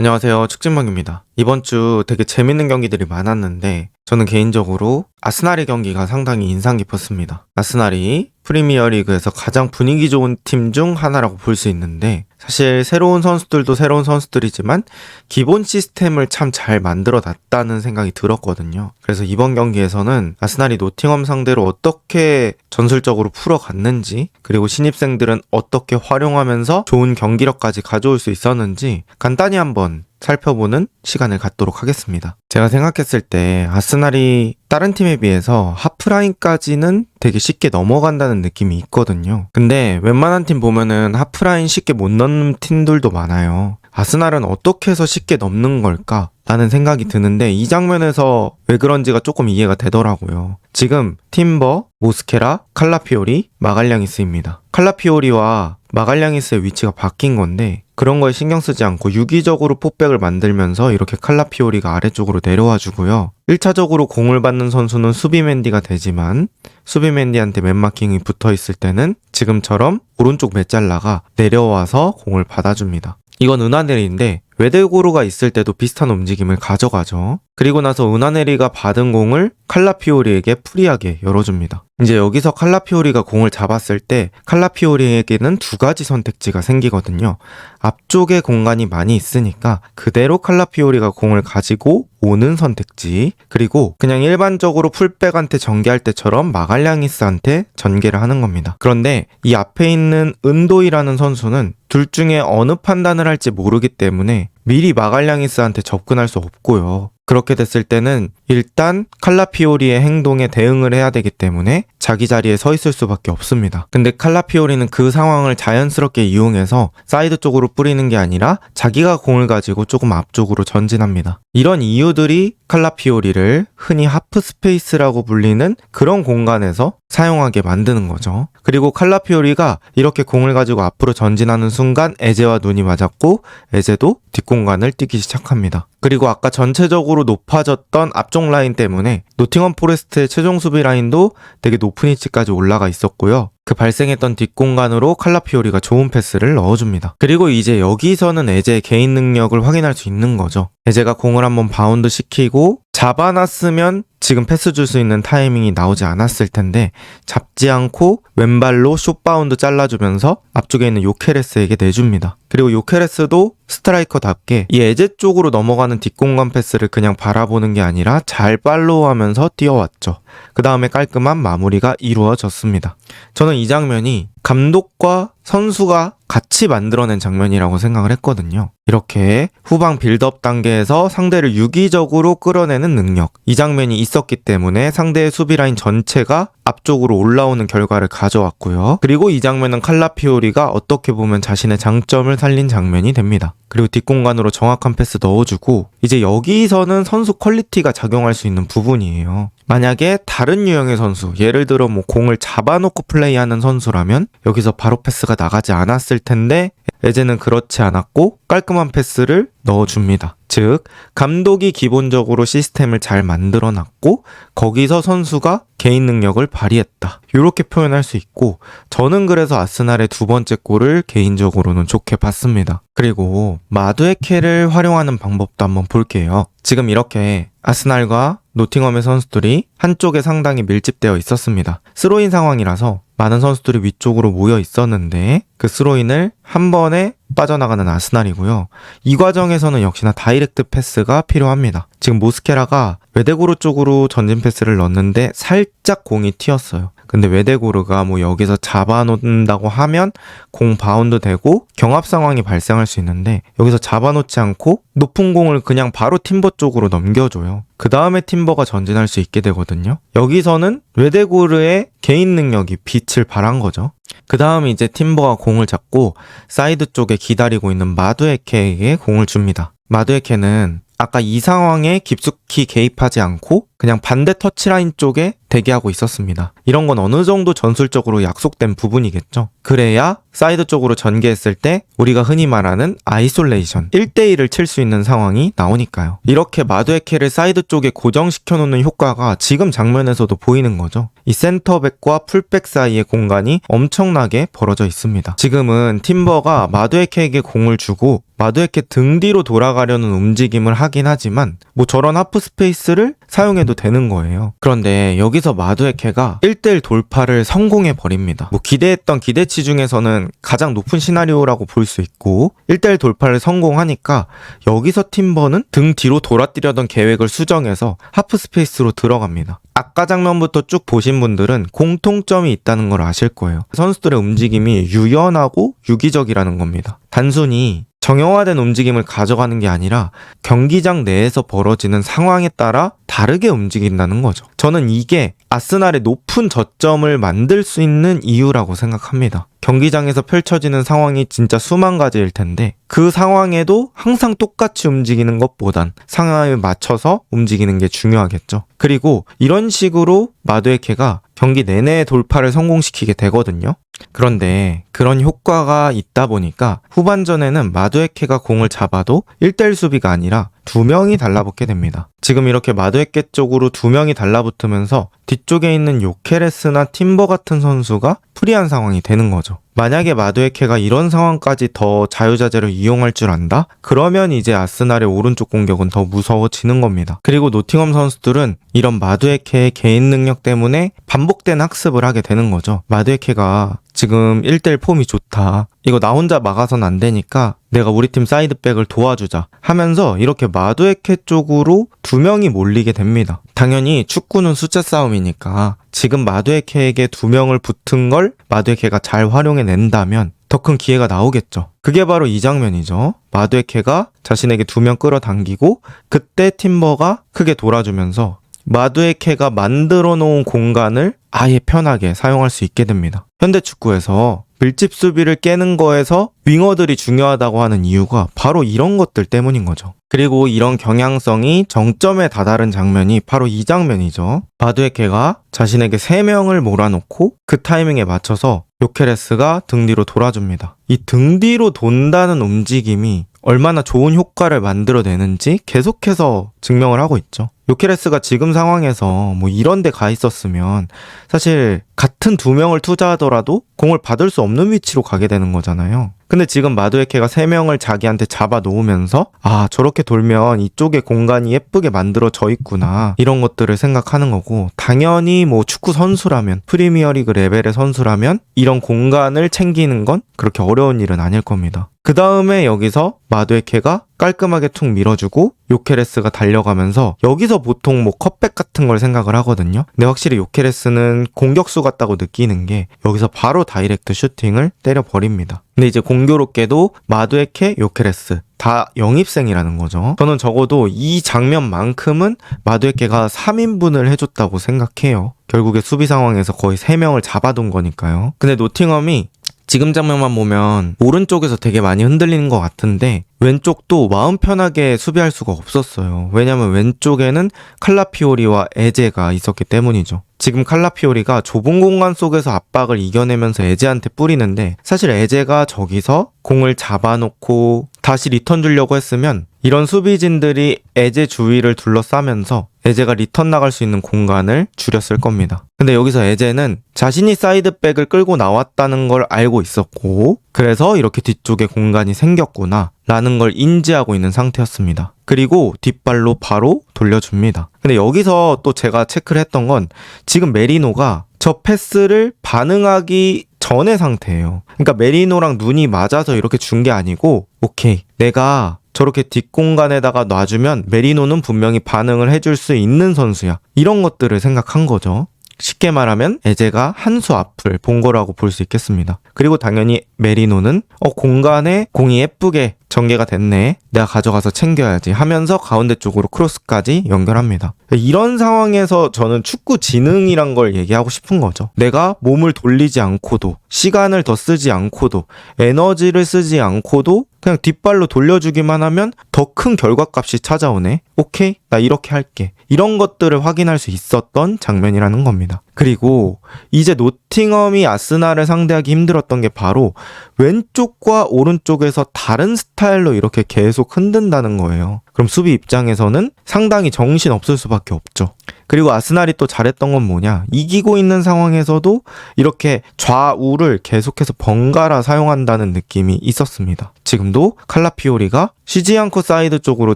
안녕하세요. 축진방입니다. 이번 주 되게 재밌는 경기들이 많았는데 저는 개인적으로 아스날의 경기가 상당히 인상 깊었습니다. 아스날이 프리미어리그에서 가장 분위기 좋은 팀 중 하나라고 볼 수 있는데 사실 새로운 선수들도 새로운 선수들이지만 기본 시스템을 참 잘 만들어 놨다는 생각이 들었거든요. 그래서 이번 경기에서는 아스날이 노팅엄 상대로 어떻게 전술적으로 풀어갔는지, 그리고 신입생들은 어떻게 활용하면서 좋은 경기력까지 가져올 수 있었는지 간단히 한번 살펴보는 시간을 갖도록 하겠습니다. 제가 생각했을 때 아스날이 다른 팀에 비해서 하프라인까지는 되게 쉽게 넘어간다는 느낌이 있거든요. 근데 웬만한 팀 보면은 하프라인 쉽게 못 넘는 팀들도 많아요. 아스날은 어떻게 해서 쉽게 넘는 걸까? 라는 생각이 드는데 이 장면에서 왜 그런지가 조금 이해가 되더라고요. 지금 팀버, 모스케라, 칼라피오리, 마갈량이스입니다. 칼라피오리와 마갈량이스의 위치가 바뀐 건데 그런 거에 신경 쓰지 않고 유기적으로 포백을 만들면서 이렇게 칼라피오리가 아래쪽으로 내려와 주고요. 1차적으로 공을 받는 선수는 수비맨디가 되지만 수비맨디한테 맨마킹이 붙어 있을 때는 지금처럼 오른쪽 메잘라가 내려와서 공을 받아줍니다. 이건 은하네리인데 웨데고르가 있을 때도 비슷한 움직임을 가져가죠. 그리고 나서 은하네리가 받은 공을 칼라피오리에게 프리하게 열어줍니다. 이제 여기서 칼라피오리가 공을 잡았을 때 칼라피오리에게는 두 가지 선택지가 생기거든요. 앞쪽에 공간이 많이 있으니까 그대로 칼라피오리가 공을 가지고 오는 선택지, 그리고 그냥 일반적으로 풀백한테 전개할 때처럼 마갈량이스한테 전개를 하는 겁니다. 그런데 이 앞에 있는 은도이라는 선수는 둘 중에 어느 판단을 할지 모르기 때문에 미리 마갈량이스한테 접근할 수 없고요. 그렇게 됐을 때는 일단 칼라피오리의 행동에 대응을 해야 되기 때문에 자기 자리에 서 있을 수밖에 없습니다. 근데 칼라피오리는 그 상황을 자연스럽게 이용해서 사이드 쪽으로 뿌리는 게 아니라 자기가 공을 가지고 조금 앞쪽으로 전진합니다. 이런 이유들이 칼라피오리를 흔히 하프 스페이스라고 불리는 그런 공간에서 사용하게 만드는 거죠. 그리고 칼라피오리가 이렇게 공을 가지고 앞으로 전진하는 순간 에제와 눈이 맞았고 에제도 뒷공간을 뛰기 시작합니다. 그리고 아까 전체적으로 높아졌던 앞쪽 라인 때문에 노팅엄 포레스트의 최종 수비 라인도 되게 높은 위치까지 올라가 있었고요. 그 발생했던 뒷공간으로 칼라피오리가 좋은 패스를 넣어줍니다. 그리고 이제 여기서는 에제의 개인 능력을 확인할 수 있는 거죠. 에제가 공을 한번 바운드 시키고 잡아놨으면 지금 패스 줄 수 있는 타이밍이 나오지 않았을 텐데 잡지 않고 왼발로 숏바운드 잘라주면서 앞쪽에 있는 요케레스에게 내줍니다. 그리고 요케레스도 스트라이커답게 이 에제 쪽으로 넘어가는 뒷공간 패스를 그냥 바라보는 게 아니라 잘 팔로우하면서 뛰어왔죠. 그 다음에 깔끔한 마무리가 이루어졌습니다. 저는 이 장면이 감독과 선수가 같이 만들어낸 장면이라고 생각을 했거든요. 이렇게 후방 빌드업 단계에서 상대를 유기적으로 끌어내는 능력, 이 장면이 있었기 때문에 상대의 수비라인 전체가 앞쪽으로 올라오는 결과를 가져왔고요. 그리고 이 장면은 칼라피오리가 어떻게 보면 자신의 장점을 살린 장면이 됩니다. 그리고 뒷공간으로 정확한 패스 넣어주고 이제 여기서는 선수 퀄리티가 작용할 수 있는 부분이에요. 만약에 다른 유형의 선수, 예를 들어 뭐 공을 잡아놓고 플레이하는 선수라면 여기서 바로 패스가 나가지 않았을 텐데 에제는 그렇지 않았고 깔끔한 패스를 넣어줍니다. 즉 감독이 기본적으로 시스템을 잘 만들어놨고 거기서 선수가 개인 능력을 발휘했다. 이렇게 표현할 수 있고 저는 그래서 아스날의 두 번째 골을 개인적으로는 좋게 봤습니다. 그리고 마두에케를 활용하는 방법도 한번 볼게요. 지금 이렇게 아스날과 노팅엄의 선수들이 한쪽에 상당히 밀집되어 있었습니다. 스로인 상황이라서 많은 선수들이 위쪽으로 모여 있었는데 그 스로인을 한 번에 빠져나가는 아스날이고요. 이 과정에서는 역시나 다이렉트 패스가 필요합니다. 지금 모스케라가 웨데고르 쪽으로 전진 패스를 넣었는데 살짝 공이 튀었어요. 근데 웨데고르가 뭐 여기서 잡아놓는다고 하면 공 바운드 되고 경합 상황이 발생할 수 있는데 여기서 잡아놓지 않고 높은 공을 그냥 바로 팀버 쪽으로 넘겨줘요. 그 다음에 팀버가 전진할 수 있게 되거든요. 여기서는 웨데고르의 개인 능력이 빛을 발한 거죠. 그 다음 이제 팀버가 공을 잡고 사이드 쪽에 기다리고 있는 마두에케에게 공을 줍니다. 마두에케는 아까 이 상황에 깊숙이 개입하지 않고 그냥 반대 터치라인 쪽에 대기하고 있었습니다. 이런 건 어느 정도 전술적으로 약속된 부분이겠죠. 그래야 사이드 쪽으로 전개했을 때 우리가 흔히 말하는 아이솔레이션 1대1을 칠 수 있는 상황이 나오니까요. 이렇게 마두에케를 사이드 쪽에 고정시켜 놓는 효과가 지금 장면에서도 보이는 거죠. 이 센터백과 풀백 사이의 공간이 엄청나게 벌어져 있습니다. 지금은 팀버가 마두에케에게 공을 주고 마두에케 등 뒤로 돌아가려는 움직임을 하긴 하지만 뭐 저런 하프 스페이스를 사용해도 되는 거예요. 그런데 여기서 마두에케가 1대1 돌파를 성공해 버립니다. 뭐 기대했던 기대치 중에서는 가장 높은 시나리오라고 볼 수 있고 1대1 돌파를 성공하니까 여기서 팀버는 등 뒤로 돌아뛰려던 계획을 수정해서 하프 스페이스로 들어갑니다. 아까 장면부터 쭉 보신 분들은 공통점이 있다는 걸 아실 거예요. 선수들의 움직임이 유연하고 유기적이라는 겁니다. 단순히 정형화된 움직임을 가져가는 게 아니라 경기장 내에서 벌어지는 상황에 따라 다르게 움직인다는 거죠. 저는 이게 아스날의 높은 저점을 만들 수 있는 이유라고 생각합니다. 경기장에서 펼쳐지는 상황이 진짜 수만 가지일 텐데 그 상황에도 항상 똑같이 움직이는 것보단 상황에 맞춰서 움직이는 게 중요하겠죠. 그리고 이런 식으로 마두에케가 경기 내내 돌파를 성공시키게 되거든요. 그런데 그런 효과가 있다 보니까 후반전에는 마두에케가 공을 잡아도 1대1 수비가 아니라 2명이 달라붙게 됩니다. 지금 이렇게 마두에케 쪽으로 2명이 달라붙으면서 뒤쪽에 있는 요케레스나 팀버 같은 선수가 프리한 상황이 되는 거죠. 만약에 마두에케가 이런 상황까지 더 자유자재로 이용할 줄 안다? 그러면 이제 아스날의 오른쪽 공격은 더 무서워지는 겁니다. 그리고 노팅엄 선수들은 이런 마두에케의 개인 능력 때문에 반복된 학습을 하게 되는 거죠. 마두에케가 지금 1대1 폼이 좋다. 이거 나 혼자 막아선 안 되니까 내가 우리 팀 사이드백을 도와주자 하면서 이렇게 마두에케 쪽으로 2명이 몰리게 됩니다. 당연히 축구는 숫자 싸움이니까 지금 마두에케에게 2명을 붙은 걸 마두에케가 잘 활용해낸다면 더 큰 기회가 나오겠죠. 그게 바로 이 장면이죠. 마두에케가 자신에게 2명 끌어당기고 그때 팀버가 크게 돌아주면서 마두에케가 만들어 놓은 공간을 아예 편하게 사용할 수 있게 됩니다. 현대 축구에서 밀집 수비를 깨는 거에서 윙어들이 중요하다고 하는 이유가 바로 이런 것들 때문인 거죠. 그리고 이런 경향성이 정점에 다다른 장면이 바로 이 장면이죠. 마두에케가 자신에게 3명을 몰아놓고 그 타이밍에 맞춰서 요케레스가 등 뒤로 돌아줍니다. 이 등 뒤로 돈다는 움직임이 얼마나 좋은 효과를 만들어내는지 계속해서 증명을 하고 있죠. 요케레스가 지금 상황에서 뭐 이런 데 가 있었으면 사실 같은 2명을 투자하더라도 공을 받을 수 없는 위치로 가게 되는 거잖아요. 근데 지금 마두에케가 3명을 자기한테 잡아 놓으면서 아 저렇게 돌면 이쪽에 공간이 예쁘게 만들어져 있구나 이런 것들을 생각하는 거고 당연히 뭐 축구 선수라면 프리미어리그 레벨의 선수라면 이런 공간을 챙기는 건 그렇게 어려운 일은 아닐 겁니다. 그 다음에 여기서 마두에케가 깔끔하게 툭 밀어주고 요케레스가 달려가면서 여기서 보통 뭐 컷백 같은 걸 생각을 하거든요. 근데 확실히 요케레스는 공격수 같다고 느끼는 게 여기서 바로 다이렉트 슈팅을 때려버립니다. 근데 이제 공교롭게도 마두에케, 요케레스 다 영입생이라는 거죠. 저는 적어도 이 장면만큼은 마두에케가 3인분을 해줬다고 생각해요. 결국에 수비 상황에서 거의 3명을 잡아둔 거니까요. 근데 노팅엄이 지금 장면만 보면 오른쪽에서 되게 많이 흔들리는 것 같은데 왼쪽도 마음 편하게 수비할 수가 없었어요. 왜냐면 왼쪽에는 칼라피오리와 에제가 있었기 때문이죠. 지금 칼라피오리가 좁은 공간 속에서 압박을 이겨내면서 에제한테 뿌리는데 사실 에제가 저기서 공을 잡아놓고 다시 리턴 주려고 했으면 이런 수비진들이 에제 주위를 둘러싸면서 에제가 리턴 나갈 수 있는 공간을 줄였을 겁니다. 근데 여기서 에제는 자신이 사이드백을 끌고 나왔다는 걸 알고 있었고 그래서 이렇게 뒤쪽에 공간이 생겼구나 라는 걸 인지하고 있는 상태였습니다. 그리고 뒷발로 바로 돌려줍니다. 근데 여기서 또 제가 체크를 했던 건 지금 메리노가 저 패스를 반응하기 전의 상태예요. 그러니까 메리노랑 눈이 맞아서 이렇게 준 게 아니고 오케이 내가 저렇게 뒷공간에다가 놔주면 메리노는 분명히 반응을 해줄 수 있는 선수야. 이런 것들을 생각한 거죠. 쉽게 말하면 에제가 한 수 앞을 본 거라고 볼 수 있겠습니다. 그리고 당연히 메리노는 공간에 공이 예쁘게 전개가 됐네. 내가 가져가서 챙겨야지 하면서 가운데 쪽으로 크로스까지 연결합니다. 이런 상황에서 저는 축구 지능이란 걸 얘기하고 싶은 거죠. 내가 몸을 돌리지 않고도, 시간을 더 쓰지 않고도, 에너지를 쓰지 않고도 그냥 뒷발로 돌려주기만 하면 더 큰 결과값이 찾아오네. 오케이, 나 이렇게 할게. 이런 것들을 확인할 수 있었던 장면이라는 겁니다. 그리고 이제 노팅엄이 아스날을 상대하기 힘들었던 게 바로 왼쪽과 오른쪽에서 다른 스타일로 이렇게 계속 흔든다는 거예요. 그럼 수비 입장에서는 상당히 정신 없을 수밖에 없죠. 그리고 아스날이 또 잘했던 건 뭐냐? 이기고 있는 상황에서도 이렇게 좌우를 계속해서 번갈아 사용한다는 느낌이 있었습니다. 지금도 칼라피오리가 쉬지 않고 사이드 쪽으로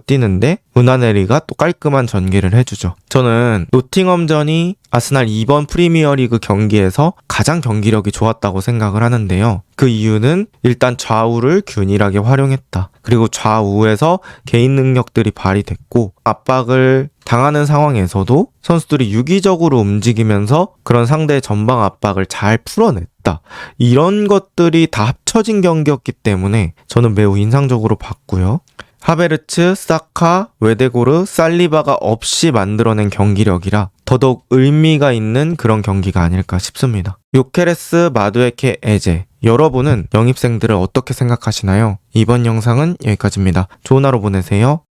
뛰는데 무나네리가 또 깔끔한 전개를 해주죠. 저는 노팅엄전이 아스날 이번 프리미어리그 경기에서 가장 경기력이 좋았다고 생각을 하는데요. 그 이유는 일단 좌우를 균일하게 활용했다. 그리고 좌우에서 개인 능력들이 발휘됐고 압박을 당하는 상황에서도 선수들이 유기적으로 움직이면서 그런 상대의 전방 압박을 잘 풀어냈다. 이런 것들이 다 합쳐진 경기였기 때문에 저는 매우 인상적으로 봤고요. 하베르츠, 사카, 웨데고르, 살리바가 없이 만들어낸 경기력이라 더더욱 의미가 있는 그런 경기가 아닐까 싶습니다. 요케레스, 마두에케, 에제, 여러분은 영입생들을 어떻게 생각하시나요? 이번 영상은 여기까지입니다. 좋은 하루 보내세요.